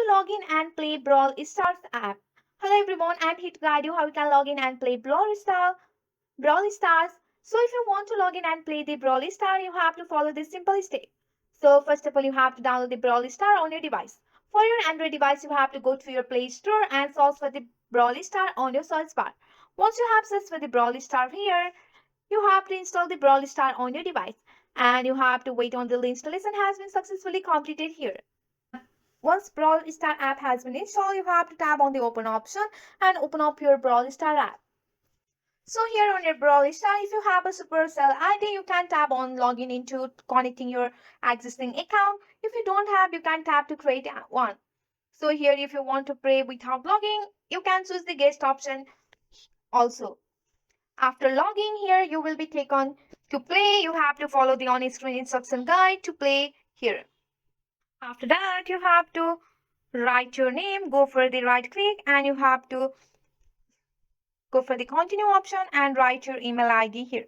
log in and play Brawl Stars app. Hello everyone, I'm here to guide you how you can log in and play Brawl Stars. So if you want to log in and play the Brawl Star, you have to follow this simple step. So first of all, you have to download the Brawl Star on your device. For your Android device, you have to go to your Play Store and search for the Brawl Star on your search bar. Once you have searched for the Brawl Star here, you have to install the Brawl Star on your device and you have to wait until the installation has been successfully completed here. Once Brawl Star app has been installed, you have to tap on the open option and open up your Brawl Star app. So here on your Brawl Star, if you have a Supercell ID, you can tap on login into connecting your existing account. If you don't have, you can tap to create one. So here if you want to play without logging, you can choose the guest option also. After logging here, you will be click on to play. You have to follow the on-screen instruction guide to play here. After that, you have to write your name, go for the right click, and you have to go for the continue option and write your email ID here.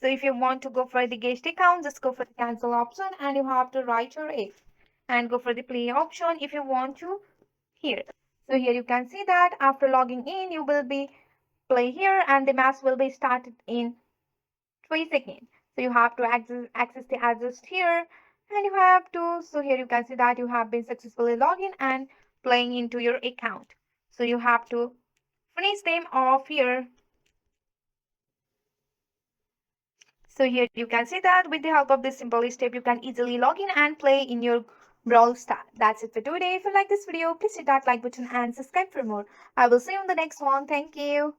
So if you want to go for the guest account, just go for the cancel option and you have to write your age and go for the play option if you want to here. So here you can see that after logging in, you will be play here and the match will be started in 3 seconds. So you have to access the adjust here and you have to, so here you can see that you have been successfully logged in and playing into your account. So you have to finish them off here. So here you can see that with the help of this simple step, you can easily log in and play in your Brawl Star. That's it for today. If you like this video, please hit that like button and subscribe for more. I will see you on the next one. Thank you.